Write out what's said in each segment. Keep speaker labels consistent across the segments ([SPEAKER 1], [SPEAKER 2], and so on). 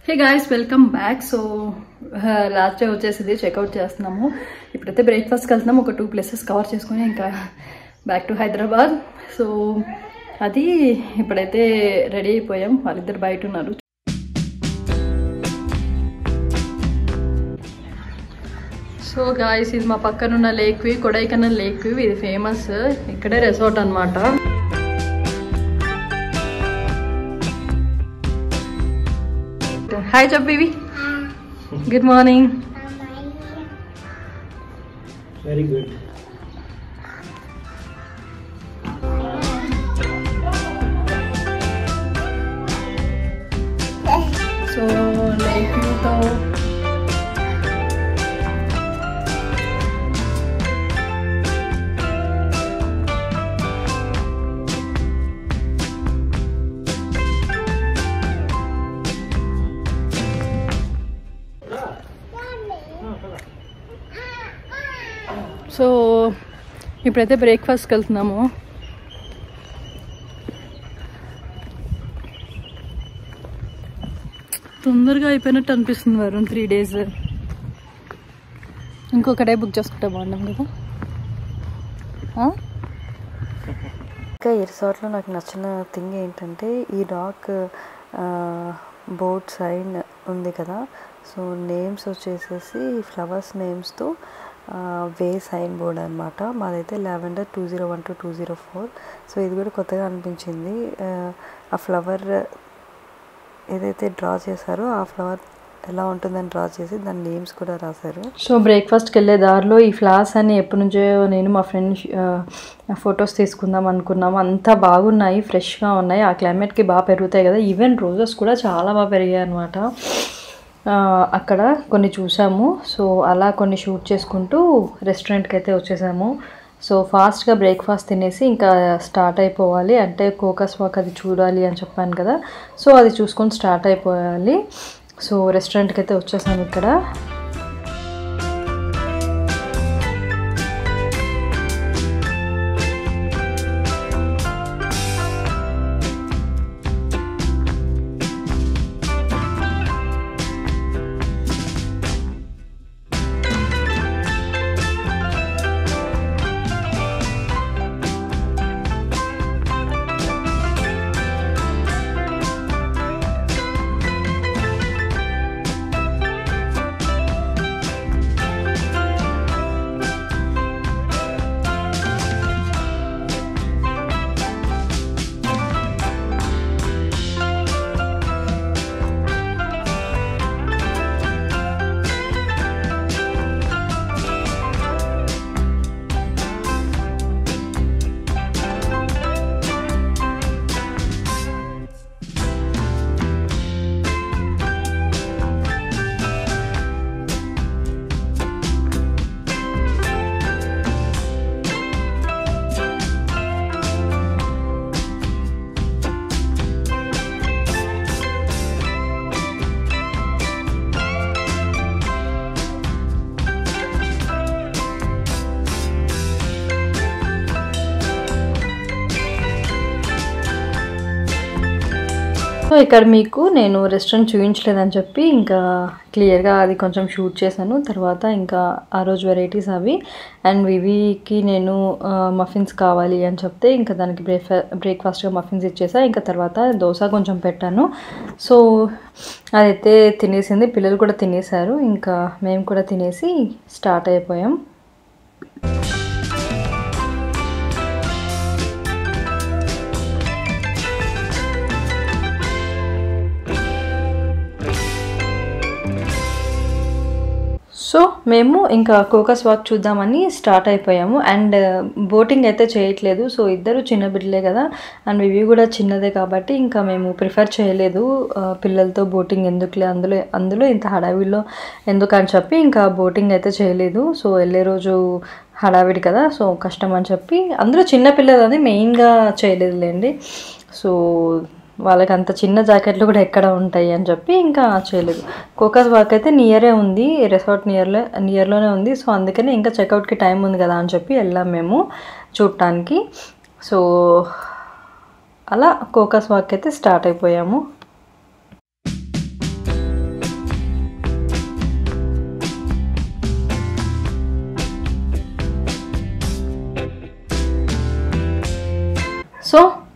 [SPEAKER 1] Hey guys, welcome back. So last day వచ్చేసింది, checkout చేస్తున్నాము. ఇప్పుడైతే బ్రేక్ఫాస్ట్కి వెళ్తున్నాము. ఒక 2 ప్లేసెస్ కవర్ చేసుకుని ఇంకా బ్యాక్ టు హైదరాబాద్. సో అది ఇప్పుడైతే రెడీ అయిపోయాం. వాళ్ళిద్దరు బయట ఉన్నారు. సో గాయ్స్, ఇది మా పక్కనున్న lake view, Kodaikanal lake view. ఇది ఫేమస్, ఇక్కడే రెసార్ట్ అనమాట. Hi Jabbivi. Good morning.
[SPEAKER 2] Very good.
[SPEAKER 1] So like you to so ఇప్పుడైతే బ్రేక్ఫాస్ట్కి వెళ్తున్నాము. తొందరగా అయిపోయినట్టు అనిపిస్తుంది వరుణ్. 3 days ఇంకొక డే బుక్ చేసుకుంటే బాగుంటాం కదా.
[SPEAKER 3] ఇంకా ఈ రిసార్ట్లో నాకు నచ్చిన థింగ్ ఏంటంటే ఈ రాక్ బోర్డ్ సైన్ ఉంది కదా. సో నేమ్స్ వచ్చేసేసి ఫ్లవర్స్ నేమ్స్తో వే సైన్ బోర్డ్ అనమాట. మాదైతే లావెండర్ 2012 to 2004. సో ఇది కూడా కొత్తగా అనిపించింది. ఆ ఫ్లవర్ ఏదైతే డ్రా చేశారో ఆ ఫ్లవర్ ఎలా ఉంటుందని డ్రా చేసి దాని నేమ్స్ కూడా రాశారు.
[SPEAKER 1] సో బ్రేక్ఫాస్ట్కి వెళ్ళే దారిలో ఈ ఫ్లవర్స్ అని ఎప్పటి నుంచో నేను మా ఫ్రెండ్ ఫొటోస్ తీసుకుందాం అనుకున్నాము. అంతా బాగున్నాయి, ఫ్రెష్గా ఉన్నాయి. ఆ క్లైమేట్కి బాగా పెరుగుతాయి కదా. ఈవెన్ రోజెస్ కూడా చాలా బాగా పెరిగాయి అనమాట. అక్కడ కొన్ని చూసాము. సో అలా కొన్ని షూట్ చేసుకుంటూ రెస్టారెంట్కి అయితే వచ్చేసాము. సో ఫాస్ట్గా బ్రేక్ఫాస్ట్ తినేసి ఇంకా స్టార్ట్ అయిపోవాలి. అంటే కోకస్ వాక్ అది చూడాలి అని చెప్పాను కదా. సో అది చూసుకొని స్టార్ట్ అయిపోవాలి. సో రెస్టారెంట్కి అయితే వచ్చేసాము ఇక్కడ. సో ఇక్కడ మీకు నేను రెస్టారెంట్ చూపించలేదని చెప్పి ఇంకా క్లియర్గా అది కొంచెం షూట్ చేశాను. తర్వాత ఇంకా ఆ రోజు వెరైటీస్ అవి. అండ్ వివికి నేను మఫిన్స్ కావాలి అని చెప్తే ఇంకా దానికి బ్రేక్ఫాస్ట్గా మఫిన్స్ ఇచ్చేసా. ఇంకా తర్వాత దోశ కొంచెం పెట్టాను. సో అదైతే తినేసింది, పిల్లలు కూడా తినేశారు. ఇంకా మేము కూడా తినేసి స్టార్ట్ అయిపోయాం. సో మేము ఇంకా కోకస్ వాక్ చూద్దామని స్టార్ట్ అయిపోయాము. అండ్ బోటింగ్ అయితే చేయట్లేదు. సో ఇద్దరు చిన్న బిడ్డలే కదా. అండ్ వివి కూడా చిన్నదే కాబట్టి ఇంకా మేము ప్రిఫర్ చేయలేదు. పిల్లలతో బోటింగ్ ఎందుకులే, అందులో ఇంత హడావిడిలో ఎందుకని చెప్పి ఇంకా బోటింగ్ అయితే చేయలేదు. సో వెళ్ళే రోజు హడావిడి కదా, సో కష్టం అని చెప్పి అందులో చిన్న పిల్లలని మెయిన్గా చేయలేదులేండి. సో వాళ్ళకి అంత చిన్న జాకెట్లు కూడా ఎక్కడ ఉంటాయి అని చెప్పి ఇంకా చేయలేదు. కోకస్ వాక్ అయితే నియరే ఉంది, రిసార్ట్ నియర్లోనే ఉంది. సో అందుకని ఇంకా చెక్అవుట్కి టైం ఉంది కదా అని చెప్పి వెళ్ళాం మేము చూడటానికి. సో అలా కోకస్ వాక్ అయితే స్టార్ట్ అయిపోయాము.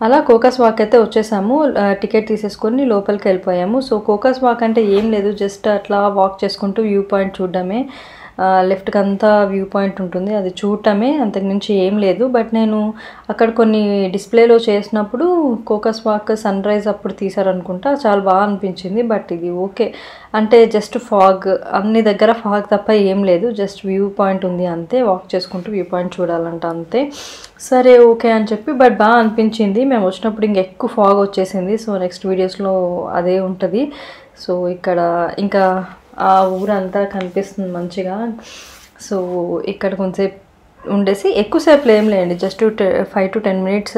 [SPEAKER 1] అలా కోకస్ వాక్ అయితే వచ్చేసాము. టికెట్ తీసేసుకొని లోపలికి వెళ్ళిపోయాము. సో కోకస్ వాక్ అంటే ఏం లేదు, జస్ట్ అట్లా వాక్ చేసుకుంటూ వ్యూ పాయింట్ చూడడమే. లెఫ్ట్కి అంతా వ్యూ పాయింట్ ఉంటుంది, అది చూడటమే, అంతకుమించి ఏం లేదు. బట్ నేను అక్కడ కొన్ని డిస్ప్లేలో చేసినప్పుడు కోకస్ వాక్ సన్ రైజ్ అప్పుడు తీసారనుకుంటా, చాలా బాగా అనిపించింది. బట్ ఇది ఓకే, అంటే జస్ట్ ఫాగ్, అన్ని దగ్గర ఫాగ్ తప్ప ఏం లేదు, జస్ట్ వ్యూ పాయింట్ ఉంది అంతే, వాక్ చేసుకుంటూ వ్యూ పాయింట్ చూడాలంట అంతే. సరే ఓకే అని చెప్పి, బట్ బాగా అనిపించింది. మేము వచ్చినప్పుడు ఇంకెక్కువ ఫాగ్ వచ్చేసింది. సో నెక్స్ట్ వీడియోస్లో అదే ఉంటుంది. సో ఇక్కడ ఇంకా ఆ ఊరంతా కనిపిస్తుంది మంచిగా. సో ఇక్కడ కొంచెంసేపు ఉండేసి, ఎక్కువసేపు ఏం లేండి, జస్ట్ 5 to 10 minutes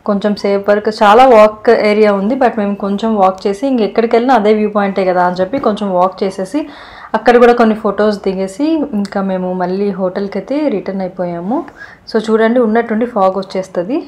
[SPEAKER 1] కొంచెం సేపు వరకు. చాలా వాక్ ఏరియా ఉంది, బట్ మేము కొంచెం వాక్ చేసి ఇంకెక్కడికి వెళ్ళినా అదే వ్యూ పాయింటే కదా అని చెప్పి కొంచెం వాక్ చేసేసి అక్కడ కూడా కొన్ని ఫొటోస్ దిగేసి ఇంకా మేము మళ్ళీ హోటల్కి అయితే రిటర్న్ అయిపోయాము. సో చూడండి, ఉన్నట్టుండి ఫాగ్ వచ్చేస్తుంది.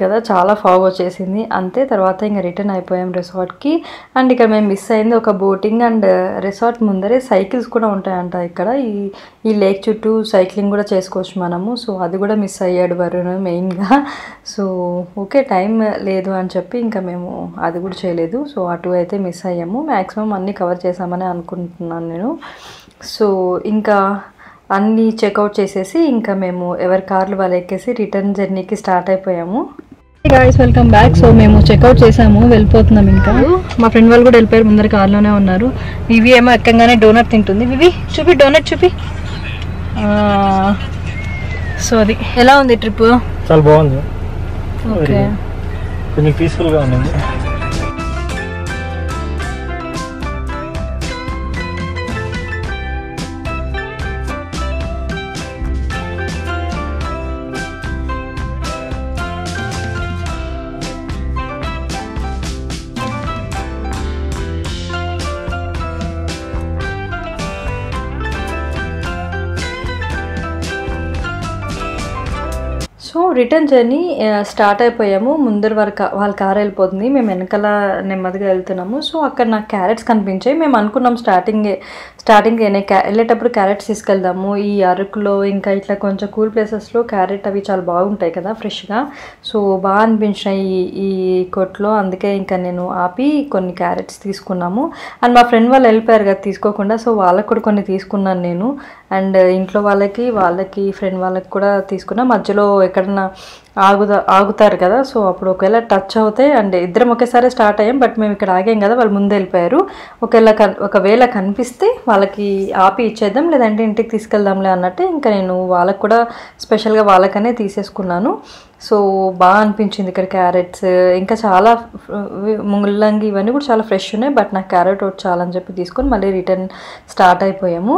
[SPEAKER 1] కదా చాలా ఫాగ్ వచ్చేసింది అంతే. తర్వాత ఇంకా రిటర్న్ అయిపోయాం రిసార్ట్కి. అండ్ ఇక్కడ మేము మిస్ అయింది ఒక బోటింగ్, అండ్ రిసార్ట్ ముందరే సైకిల్స్ కూడా ఉంటాయంట ఇక్కడ. ఈ లేక్ చుట్టూ సైక్లింగ్ కూడా చేసుకోవచ్చు మనము. సో అది కూడా మిస్ అయ్యాడు వరుణ్ మెయిన్గా. సో ఓకే, టైం లేదు అని చెప్పి ఇంకా మేము అది కూడా చేయలేదు. సో అటు అయితే మిస్ అయ్యాము. మ్యాక్సిమం అన్నీ కవర్ చేసామని అనుకుంటున్నాను నేను. సో ఇంకా అన్నీ చెక్అవుట్ చేసేసి ఇంకా మేము ఎవరి కార్లు వాళ్ళు ఎక్కేసి రిటర్న్ జర్నీకి స్టార్ట్ అయిపోయాము. Guys, welcome back. సో మేము చెక్అవుట్ చేసాము, వెళ్ళిపోతున్నాం. ఇంకా మా ఫ్రెండ్ వాళ్ళు కూడా వెళ్ళిపోయారు, ముందర కార్లోనే ఉన్నారు. వివి ఏమో ఎక్కంగానే డోనట్ తింటుంది. వివి చూపి, డోనట్ చూపి. సో అది ఎలా ఉంది ట్రిప్?
[SPEAKER 2] చాలా బాగుంది.
[SPEAKER 1] ఓకే,
[SPEAKER 2] కొంచెం పీస్ఫుల్గా ఉంది.
[SPEAKER 1] సో రిటర్న్ జర్నీ స్టార్ట్ అయిపోయాము. ముందర వరకు వాళ్ళ కార్ వెళ్ళిపోతుంది, మేము వెనకాల నెమ్మదిగా వెళ్తున్నాము. సో అక్కడ నాకు క్యారెట్స్ కనిపించాయి. మేము అనుకున్నాం స్టార్టింగ్ వెళ్ళేటప్పుడు క్యారెట్స్ తీసుకెళ్దాము. ఈ అరకులో ఇంకా ఇట్లా కొంచెం కూల్ ప్లేసెస్లో క్యారెట్ అవి చాలా బాగుంటాయి కదా ఫ్రెష్గా. సో బాగా అనిపించినాయి ఈ కొట్లో, అందుకే ఇంకా నేను ఆపి కొన్ని క్యారెట్స్ తీసుకున్నాము. అండ్ మా ఫ్రెండ్ వాళ్ళు వెళ్ళిపోయారు కదా తీసుకోకుండా, సో వాళ్ళకి కూడా కొన్ని తీసుకున్నాను నేను. అండ్ ఇంట్లో వాళ్ళకి ఫ్రెండ్ వాళ్ళకి కూడా తీసుకున్నా. మధ్యలో ఎక్కడన్నా ఆగుతారు కదా, సో అప్పుడు ఒకవేళ టచ్ అవుతాయి. అండ్ ఇద్దరం ఒకేసారి స్టార్ట్ అయ్యాం, బట్ మేము ఇక్కడ ఆగాం కదా, వాళ్ళు ముందు వెళ్ళిపోయారు. ఒకవేళ కనిపిస్తే వాళ్ళకి ఆపి ఇచ్చేద్దాం, లేదంటే ఇంటికి తీసుకెళ్దాంలే అన్నట్టు ఇంకా నేను వాళ్ళకి కూడా స్పెషల్గా వాళ్ళకనే తీసేసుకున్నాను. సో బాగా అనిపించింది ఇక్కడ క్యారెట్స్, ఇంకా చాలా ముల్లంగి ఇవన్నీ కూడా చాలా ఫ్రెష్ ఉన్నాయి. బట్ నాకు క్యారెట్ ఒకటి చాలని చెప్పి తీసుకొని మళ్ళీ రిటర్న్ స్టార్ట్ అయిపోయాము.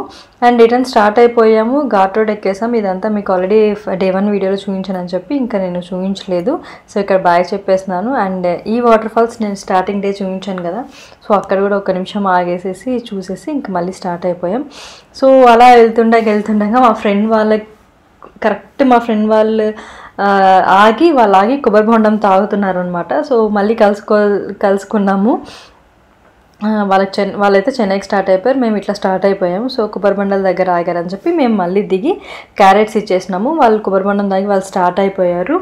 [SPEAKER 1] ఘాట్ రోడ్ ఎక్కేసాం. ఇదంతా మీకు ఆల్రెడీ డే 1 వీడియోలో చూపించానని చెప్పి ఇంకా నేను చూపించలేదు. సో ఇక్కడ బాయ్ చెప్పేస్తున్నాను. అండ్ ఈ వాటర్ ఫాల్స్ నేను స్టార్టింగ్ డే చూపించాను కదా, సో అక్కడ కూడా ఒక నిమిషం ఆగేసేసి చూసేసి ఇంకా మళ్ళీ స్టార్ట్ అయిపోయాం. సో అలా వెళ్తుండగా మా ఫ్రెండ్ వాళ్ళు ఆగి కొబ్బరి బొండం తాగుతున్నారు అనమాట. సో మళ్ళీ కలుసుకున్నాము. వాళ్ళైతే చెన్నైకి స్టార్ట్ అయిపోయారు, మేము ఇట్లా స్టార్ట్ అయిపోయాము. సో కొబ్బరి బండల దగ్గర ఆగారని చెప్పి మేము మళ్ళీ దిగి క్యారెట్స్ ఇచ్చేసినాము. వాళ్ళు కొబ్బరి బండం తాగి వాళ్ళు స్టార్ట్ అయిపోయారు.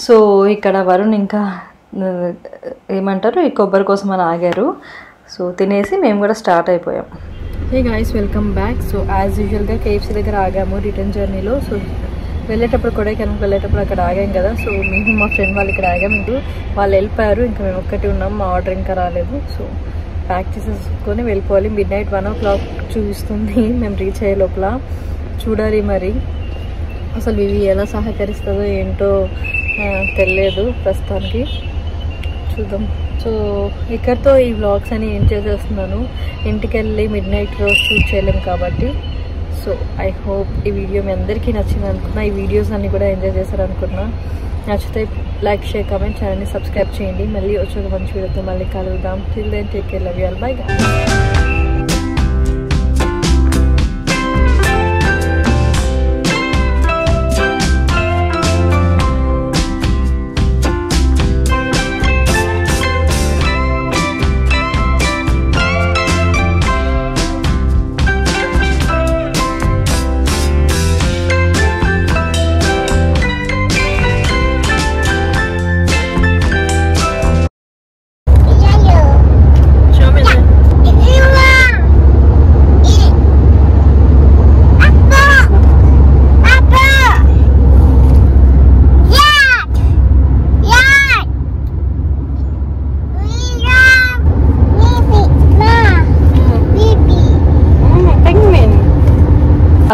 [SPEAKER 1] సో ఇక్కడ వరుణ్ ఇంకా ఏమంటారు ఈ కొబ్బరి కోసం అని ఆగారు. సో తినేసి మేము కూడా స్టార్ట్ అయిపోయాం. Hey guys, welcome back. So as యూజువల్గా కేఎఫ్సీ దగ్గర ఆగాము రిటర్న్ జర్నీలో. సో వెళ్ళేటప్పుడు కొడైకెనాల్ వెళ్ళేటప్పుడు అక్కడ ఆగాం కదా. సో మేము మా ఫ్రెండ్ వాళ్ళు ఇక్కడ ఆగాము. ఇంటూ వాళ్ళు వెళ్ళిపోయారు, ఇంకా మేము ఒక్కటి ఉన్నాం. మా ఆర్డర్ ఇంకా రాలేదు. సో ప్యాక్ చేసేసుకొని వెళ్ళిపోవాలి. midnight 1 o'clock చూపిస్తుంది మేము రీచ్ అయ్యే లోపల. చూడాలి మరి అసలు ఇవి ఎలా సహకరిస్తుందో ఏంటో తెలియదు ప్రస్తుతానికి. చూద్దాం. సో ఇక్కడితో ఈ వ్లాగ్స్ అని ఏం చేసేస్తున్నాను. ఇంటికి వెళ్ళి midnight రోజు షూట్ చేయలేము కాబట్టి. సో ఐ హోప్ ఈ వీడియో మీ అందరికీ నచ్చింది అనుకున్నా. ఈ వీడియోస్ అన్నీ కూడా ఎంజాయ్ చేశారు అనుకున్నా. నచ్చితే లైక్, షేర్, కామెంట్, ఛానల్ని సబ్స్క్రైబ్ చేయండి. మళ్ళీ వచ్చే మంచి వీడియోతో మళ్ళీ కలుద్దాం. Till then take care, love you all, bye.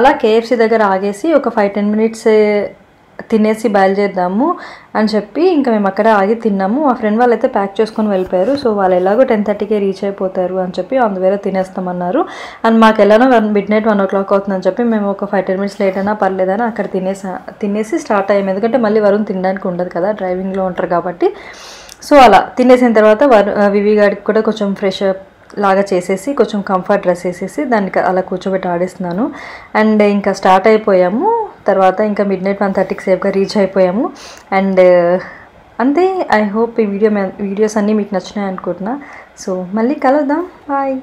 [SPEAKER 1] అలా కేఎఫ్సీ దగ్గర ఆగేసి ఒక 5-10 minutes తినేసి బయలుదేద్దాము అని చెప్పి ఇంకా మేము అక్కడ ఆగి తిన్నాము. మా ఫ్రెండ్ వాళ్ళు అయితే ప్యాక్ చేసుకొని వెళ్ళిపోయారు. సో వాళ్ళు ఎలాగో 10:30కే రీచ్ అయిపోతారు అని చెప్పి అందువేళ తినేస్తామన్నారు. అండ్ మాకు ఎలానో midnight 1 o'clock అవుతుందని చెప్పి మేము ఒక 5-10 minutes లేట్ అయినా పర్లేదని అక్కడ తినేసి స్టార్ట్ అయ్యాము. ఎందుకంటే మళ్ళీ వరుణ్ తినడానికి ఉండదు కదా, డ్రైవింగ్లో ఉంటారు కాబట్టి. సో అలా తినేసిన తర్వాత వివి గారికి కూడా కొంచెం ఫ్రెష్ లాగా చేసేసి కొంచెం కంఫర్ట్ డ్రెస్ వేసేసి దానికి అలా కూర్చోబెట్టి ఆడిస్తున్నాను. అండ్ ఇంకా స్టార్ట్ అయిపోయాము. తర్వాత ఇంకా midnight 1:30కి సేఫ్గా రీచ్ అయిపోయాము. అండ్ అంతే. ఐ హోప్ ఈ వీడియోస్ అన్నీ మీకు నచ్చినాయి అనుకుంటున్నా. సో మళ్ళీ కలుద్దాం. బాయ్.